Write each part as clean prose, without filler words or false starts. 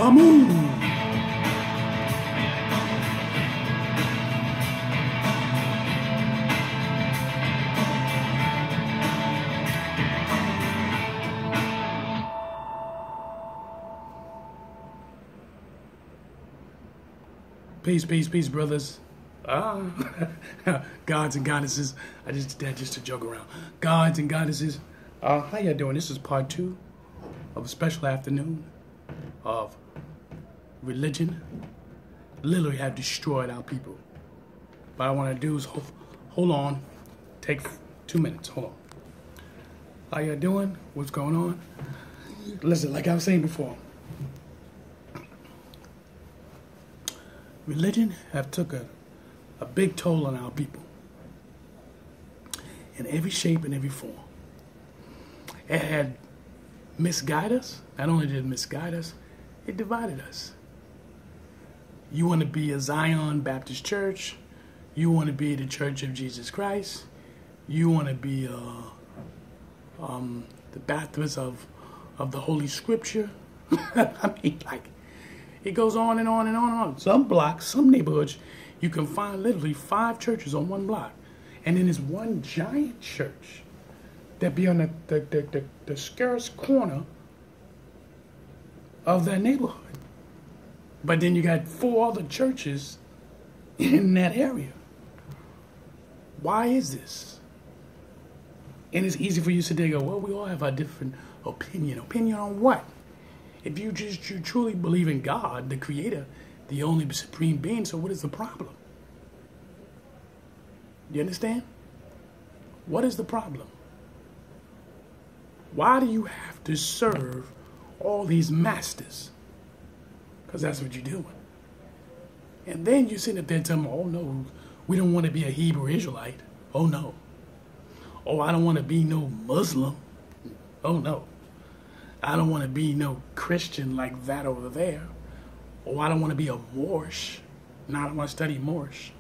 Amun. Peace, peace, peace, brothers. Gods and goddesses. I just did that just to joke around. Gods and goddesses. How y'all doing? This is part 2 of a special afternoon of religion. Literally have destroyed our people. What I want to do is hold on. Take 2 minutes. Hold on. How y'all doing? What's going on? Listen, like I was saying before, religion have took a big toll on our people in every shape and every form. It had misguided us. Not only did it misguide us, it divided us. You want to be a Zion Baptist Church. You want to be the Church of Jesus Christ. You want to be the Baptist of the Holy Scripture. I mean, like, it goes on and on and on and on. Some blocks, some neighborhoods, you can find literally 5 churches on one block. And then there's one giant church that be on the scarce corner of that neighborhood. But then you got 4 other churches in that area. Why is this? And it's easy for you to sit there and go, well, we all have a different opinion. Opinion on what? If you truly believe in God, the Creator, the only supreme being, so what is the problem? You understand? What is the problem? Why do you have to serve all these masters? Because that's what you're doing. And then you're sitting up there telling me, oh no, we don't want to be a Hebrew Israelite. Oh no. Oh, I don't want to be no Muslim. Oh no. I don't want to be no Christian like that over there. Or I don't want to be a Moorish. No, I don't want to study Moorish.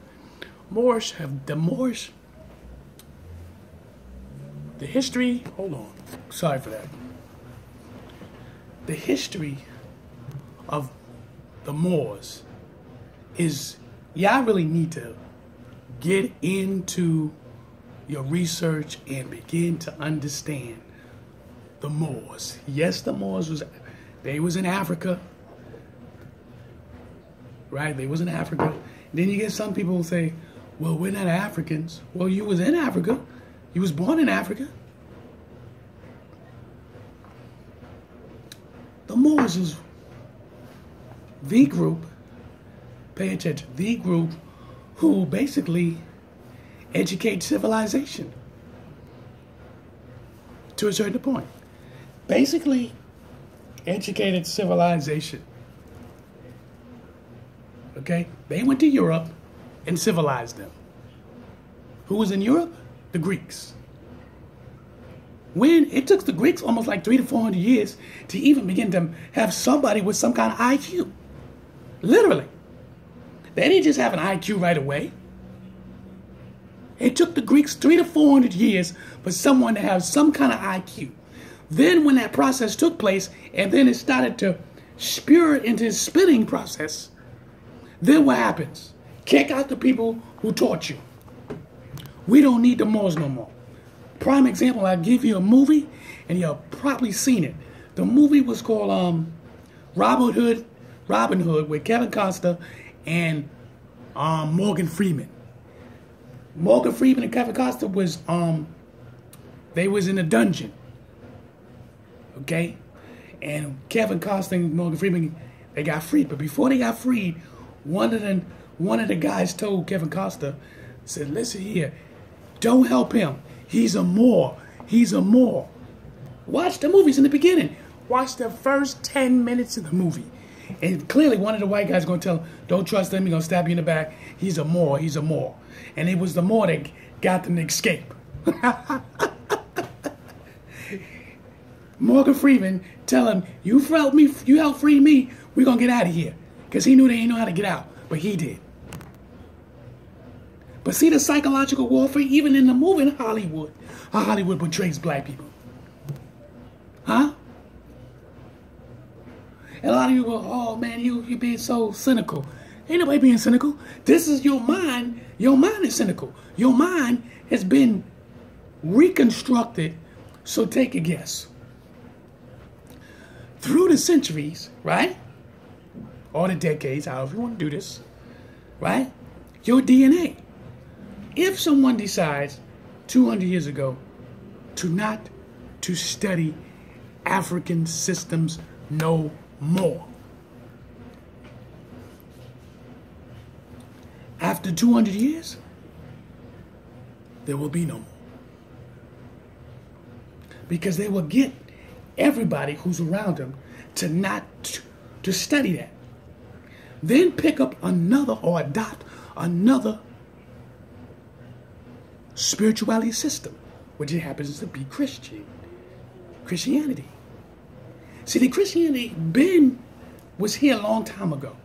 The history, hold on. Sorry for that. The history of the Moors is, y'all really need to get into your research and begin to understand the Moors. Yes, the Moors they was in Africa. Right? They was in Africa. Then you get some people who say, well, we're not Africans. Well, you was in Africa. You was born in Africa. The Moors is the group, pay attention, the group who basically educate civilization to a certain point. Basically, educated civilization. Okay? They went to Europe and civilized them. Who was in Europe? The Greeks. When it took the Greeks almost like 300 to 400 years to even begin to have somebody with some kind of IQ. Literally. They didn't just have an IQ right away. It took the Greeks 300 to 400 years for someone to have some kind of IQ. Then when that process took place, and then it started to spew into the spinning process, then what happens? Kick out the people who taught you. We don't need the Moors no more. Prime example, I'll give you a movie, and you've probably seen it. The movie was called Robin Hood with Kevin Costner and Morgan Freeman. Morgan Freeman and Kevin Costner was, they was in a dungeon. Okay? And Kevin Costner and Morgan Freeman, they got freed. But before they got freed, one of the guys told Kevin Costner, said, listen here, don't help him. He's a Moor. He's a Moor. Watch the movies in the beginning. Watch the first 10 minutes of the movie. And clearly one of the white guys is going to tell him, don't trust him, he's going to stab you in the back. He's a Moor, he's a Moor. And it was the Moor that got them to escape. Morgan Freeman tell him, you helped free me, we're going to get out of here. Because he knew they didn't know how to get out, but he did. But see the psychological warfare, even in the movie in Hollywood. How Hollywood portrays black people. Huh? And a lot of you go, oh man, you being so cynical. Ain't nobody being cynical. This is your mind. Your mind is cynical. Your mind has been reconstructed. So take a guess. Through the centuries, right? Or the decades, however you want to do this, right? Your DNA. If someone decides 200 years ago to study African systems no more, after 200 years, there will be no more. Because they will get everybody who's around them to study that. Then pick up another or adopt another spirituality system, which it happens to be Christianity. See, the Christianity was here a long time ago.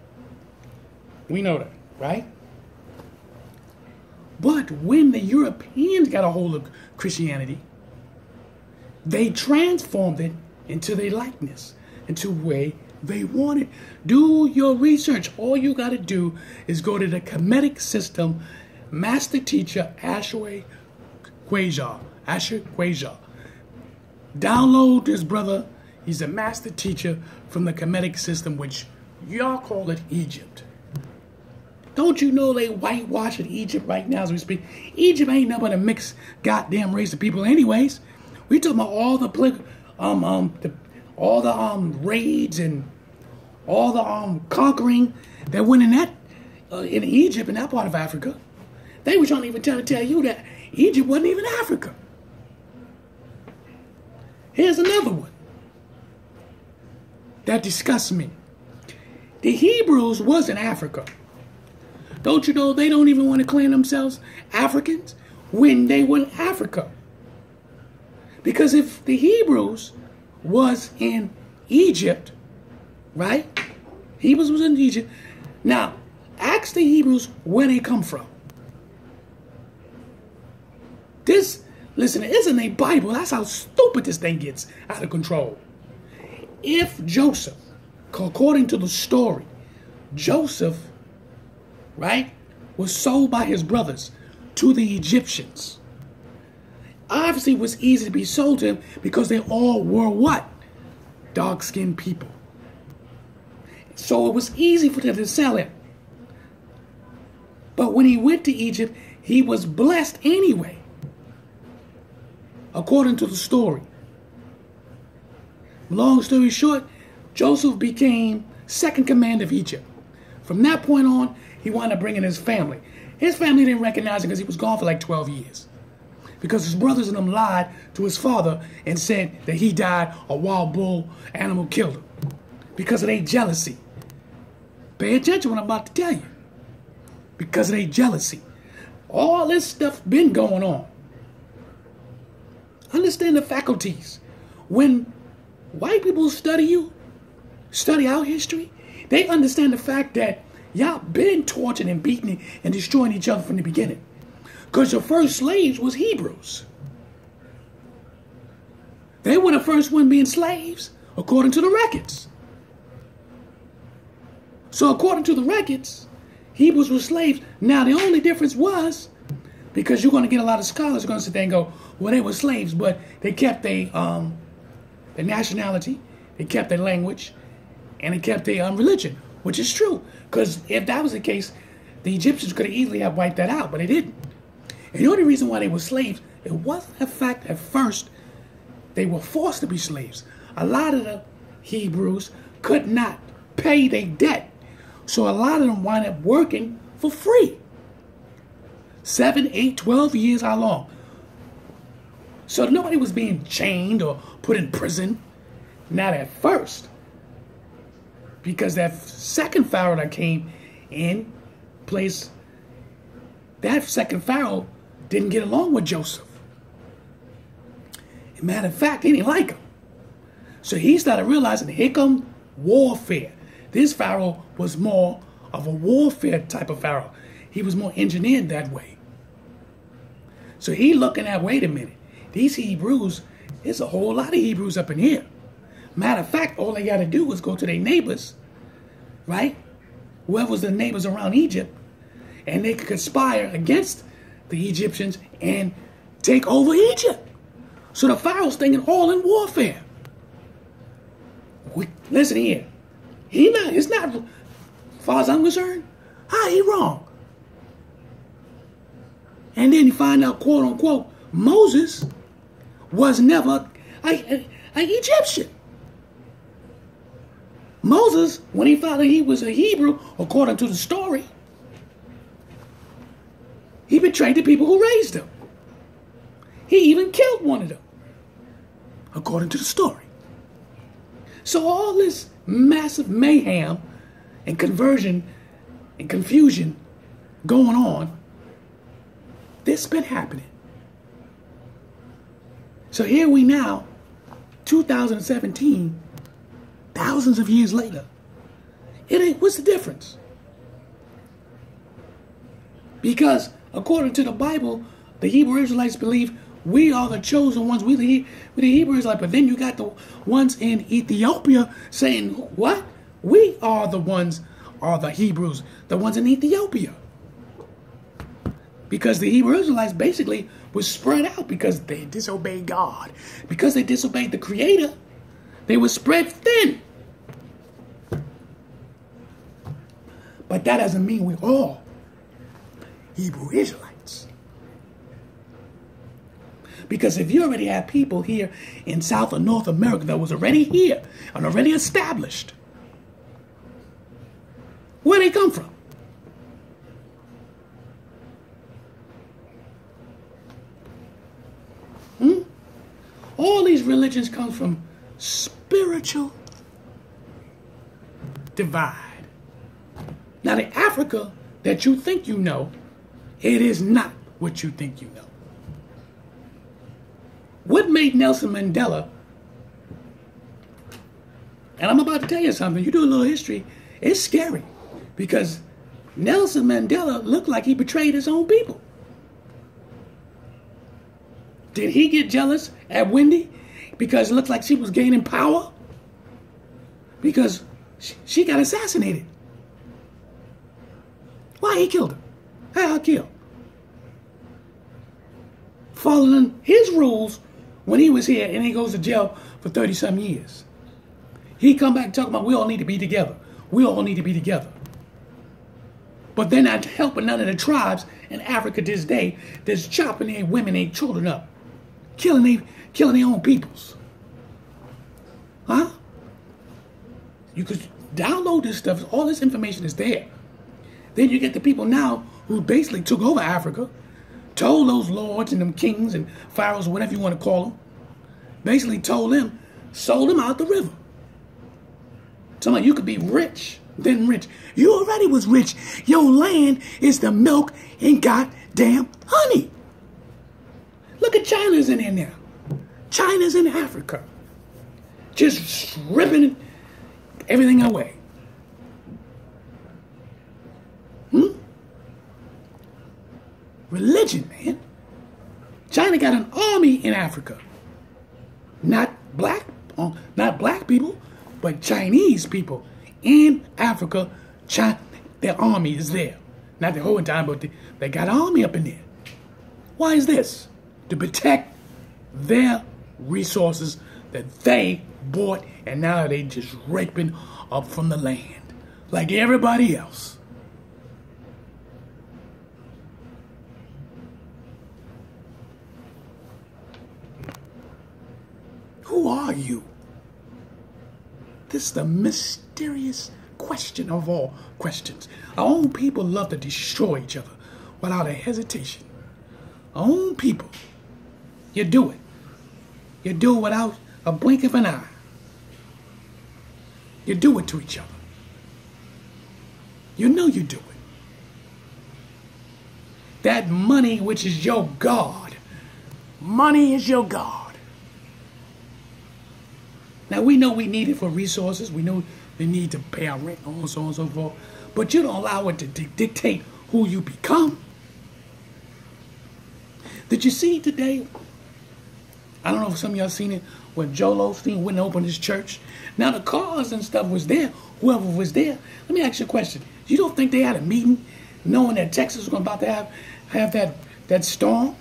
We know that, right? But when the Europeans got a hold of Christianity, they transformed it into their likeness, into the way they wanted. Do your research. All you got to do is go to the Kemetic system, master teacher Asher Quasar. Download this brother. He's a master teacher from the Kemetic system, which y'all call it Egypt. Don't you know they whitewashing Egypt right now as we speak? Egypt ain't nothing but a mixed goddamn race of people anyways. We talking about all the raids and all the conquering that went in Egypt, in that part of Africa. They were trying to even tell you that Egypt wasn't even Africa. Here's another one that disgusts me. The Hebrews was in Africa. Don't you know they don't even want to claim themselves Africans when they were in Africa? Because if the Hebrews was in Egypt, right? Hebrews was in Egypt. Now, ask the Hebrews where they come from. Listen, it isn't a Bible. That's how stupid this thing gets out of control. If Joseph, according to the story, Joseph, right, was sold by his brothers to the Egyptians. Obviously, it was easy to be sold to him because they all were what? Dark-skinned people. So it was easy for them to sell him. But when he went to Egypt, he was blessed anyway, according to the story. Long story short, Joseph became second command of Egypt. From that point on, he wound up bringing his family. His family didn't recognize him because he was gone for like 12 years. Because his brothers and them lied to his father and said that he died, a wild bull animal killed him. Because of their jealousy. Pay attention to what I'm about to tell you. Because of their jealousy. All this stuff been going on. Understand the faculties. When white people study our history, they understand the fact that y'all been torturing and beating and destroying each other from the beginning. Because the first slaves was Hebrews. They were the first one being slaves, according to the records. So according to the records, Hebrews were slaves. Now the only difference was, because you're going to get a lot of scholars who are going to sit there and go, well, they were slaves, but they kept their nationality, they kept their language, and they kept their religion, which is true. Because if that was the case, the Egyptians could have easily have wiped that out, but they didn't. And the only reason why they were slaves, it wasn't the fact at first they were forced to be slaves. A lot of the Hebrews could not pay their debt. So a lot of them wind up working for free. 7, 8, 12 years, how long? So nobody was being chained or put in prison. Not at first. Because that second Pharaoh that came in place, that second Pharaoh didn't get along with Joseph. As a matter of fact, he didn't like him. So he started realizing, here come warfare. This Pharaoh was more of a warfare type of Pharaoh. He was more engineered that way. So he looking at, wait a minute, these Hebrews, there's a whole lot of Hebrews up in here. Matter of fact, all they got to do is go to their neighbors, right? Whoever was the neighbors around Egypt, and they could conspire against the Egyptians and take over Egypt. So the Pharaoh's thinking all in warfare. Listen here. It's not, as far as I'm concerned, how he wrong? And then you find out, quote unquote, Moses was never an Egyptian. Moses, when he found that he was a Hebrew, according to the story, he betrayed the people who raised him. He even killed one of them, according to the story. So all this massive mayhem and conversion and confusion going on, this been happening. So here we now, 2017, thousands of years later. What's the difference? Because according to the Bible, the Hebrew Israelites believe we are the chosen ones. We the Hebrew Israelites. But then you got the ones in Ethiopia saying, what? We are the ones, are the Hebrews, the ones in Ethiopia. Because the Hebrew Israelites basically was spread out because they disobeyed God. Because they disobeyed the Creator, they were spread thin. But that doesn't mean we're all Hebrew Israelites. Because if you already have people here in South or North America that was already here and already established, where they come from? All these religions come from spiritual divide. Now the Africa that you think you know, it is not what you think you know. What made Nelson Mandela, and I'm about to tell you something, you do a little history, it's scary. Because Nelson Mandela looked like he betrayed his own people. Did he get jealous at Wendy because it looked like she was gaining power? Because she got assassinated. Why he killed her? How kill? Following his rules when he was here and he goes to jail for 30-some years. He come back talking about we all need to be together. We all need to be together. But they're not helping none of the tribes in Africa this day that's chopping their women and children up. Killing their own peoples. Huh? You could download this stuff. All this information is there. Then you get the people now who basically took over Africa, told those lords and them kings and pharaohs, whatever you want to call them, basically told them, sold them out the river. Somebody, you could be rich, then rich. You already was rich. Your land is the milk and goddamn honey. Look at China's in there now. China's in Africa. Just stripping everything away. Religion, man. China got an army in Africa. Not black people, but Chinese people in Africa. Their army is there. Not the whole time, but they got an army up in there. Why is this? To protect their resources that they bought, and now they just raping up from the land like everybody else. Who are you? This is the mysterious question of all questions. Our own people love to destroy each other without a hesitation. Our own people. You do it. You do it without a blink of an eye. You do it to each other. You know you do it. That money, which is your God. Money is your God. Now, we know we need it for resources. We know we need to pay our rent, and so on and so forth. But you don't allow it to dictate who you become. Did you see today I don't know if some of y'all seen it when Joel Osteen went and opened his church. Now the cars and stuff was there. Whoever was there. Let me ask you a question. You don't think they had a meeting knowing that Texas was about to have that storm?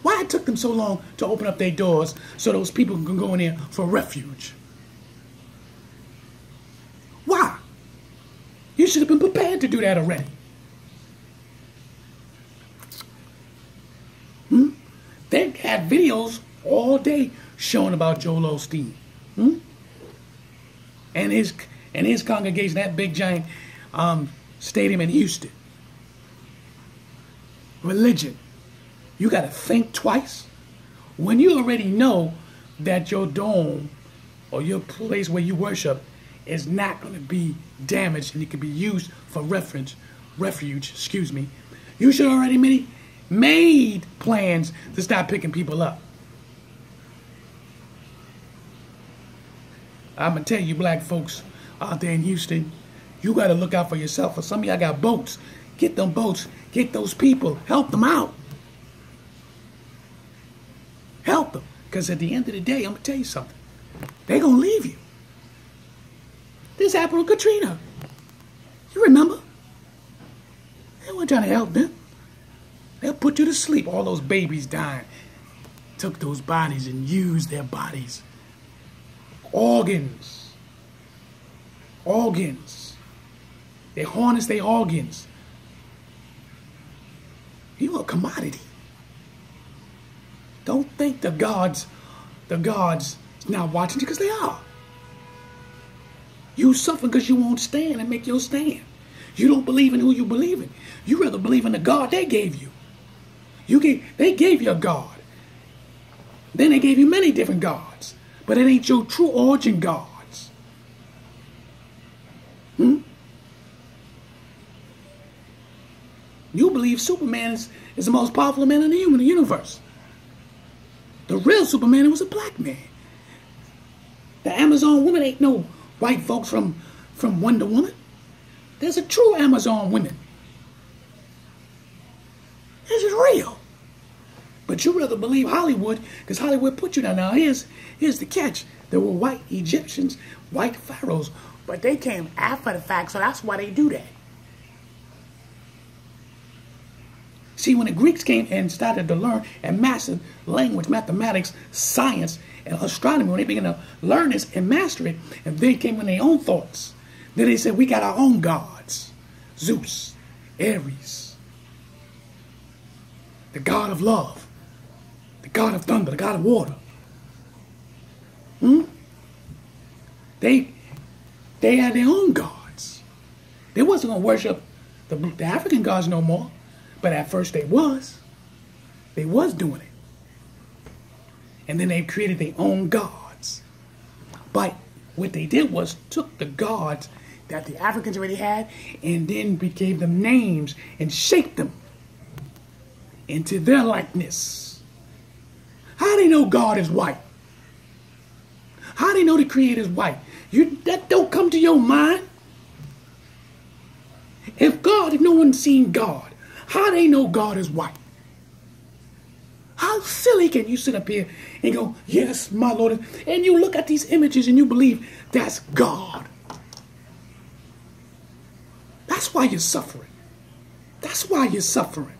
Why it took them so long to open up their doors so those people can go in there for refuge? Why? You should have been prepared to do that already. They had videos all day showing about Joel Osteen. And his congregation, that big giant stadium in Houston. Religion. You got to think twice. When you already know that your dome or your place where you worship is not going to be damaged and it can be used for refuge, you should already made plans to stop picking people up. I'm going to tell you, black folks out there in Houston, you got to look out for yourself. For some of y'all got boats. Get them boats. Get those people. Help them out. Help them. Because at the end of the day, I'm going to tell you something. They're going to leave you. This happened with Katrina. You remember? They weren't trying to help them. They'll put you to sleep. All those babies dying. Took those bodies and used their bodies. Organs. They harness their organs. You're a commodity. Don't think the gods not watching you, because they are. You suffer because you won't stand and make your stand. You don't believe in who you believe in. You rather believe in the God they gave you. They gave you a God. Then they gave you many different gods. But it ain't your true origin gods. You believe Superman is the most powerful man in the universe. The real Superman was a black man. The Amazon woman ain't no white folks from Wonder Woman. There's a true Amazon woman. This is real. But you rather believe Hollywood, because Hollywood put you down. Now here's the catch. There were white Egyptians, white pharaohs, but they came after the fact, so that's why they do that. See, when the Greeks came and started to learn and master language, mathematics, science, and astronomy, when they began to learn this and master it, and they came with their own thoughts, then they said, we got our own gods. Zeus, Ares, the god of love, the god of thunder, the god of water. They had their own gods. They wasn't going to worship the African gods no more. But at first they was doing it. And then they created their own gods. But what they did was took the gods that the Africans already had and then gave them names and shaped them into their likeness. How do they know God is white? How do they know the Creator is white? That don't come to your mind. If no one's seen God, how they know God is white? How silly can you sit up here and go, yes, my Lord, and you look at these images and you believe that's God. That's why you're suffering. That's why you're suffering.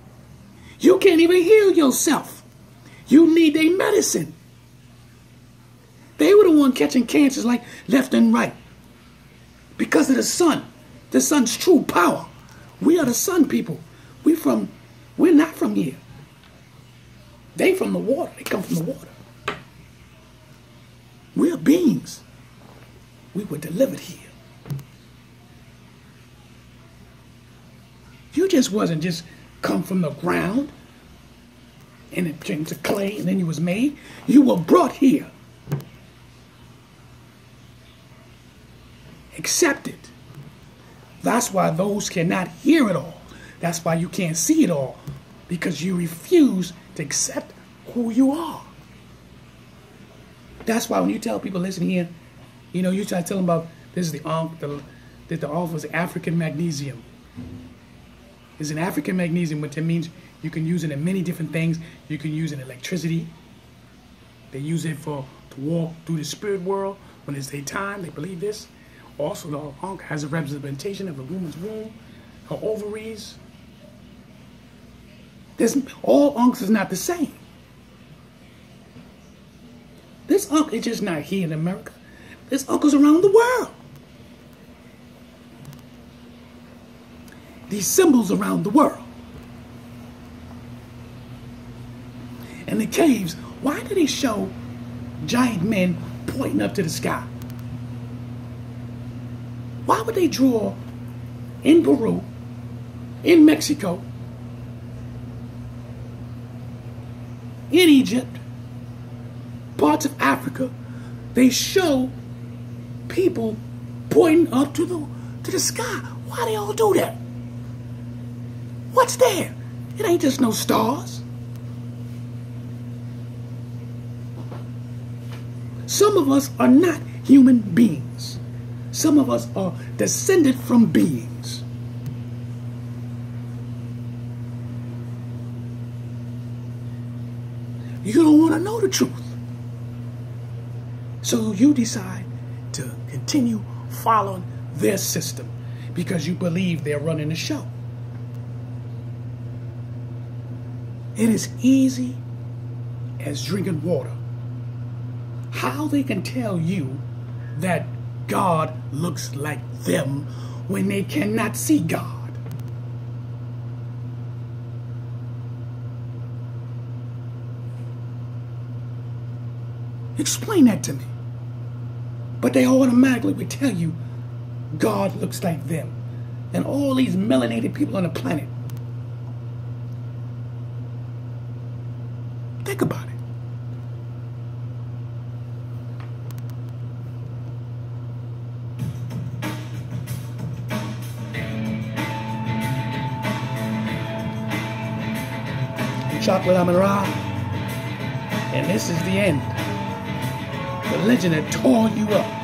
You can't even heal yourself. You need a medicine. They were the one catching cancers like left and right. Because of the sun. The sun's true power. We are the sun people. We're not from here. They from the water. They come from the water. We are beings. We were delivered here. You just wasn't just come from the ground and it turned to clay and then you was made. You were brought here. Accepted. That's why those cannot hear it all. That's why you can't see it all, because you refuse to accept who you are. That's why when you tell people, listen here, you try to tell them about this is the office of African magnesium. It's an African magnesium, which means you can use it in many different things. You can use it in electricity. They use it to walk through the spirit world when it's their time. They believe this. Also, the ankh has a representation of a woman's womb, her ovaries. All ankhs is not the same. This ankh is just not here in America. This ankh is around the world. These symbols around the world. And the caves, why do they show giant men pointing up to the sky? Why would they draw in Peru, in Mexico, in Egypt, parts of Africa, they show people pointing up to the sky? Why they all do that? What's there? It ain't just no stars. Some of us are not human beings. Some of us are descended from beings. You don't want to know the truth. So you decide to continue following their system because you believe they're running the show. It is easy as drinking water. How they can tell you that God looks like them when they cannot see God. Explain that to me. But they automatically would tell you God looks like them. And all these melanated people on the planet. Think about it. Chocolate Amun, and this is the end. The legend that tore you up.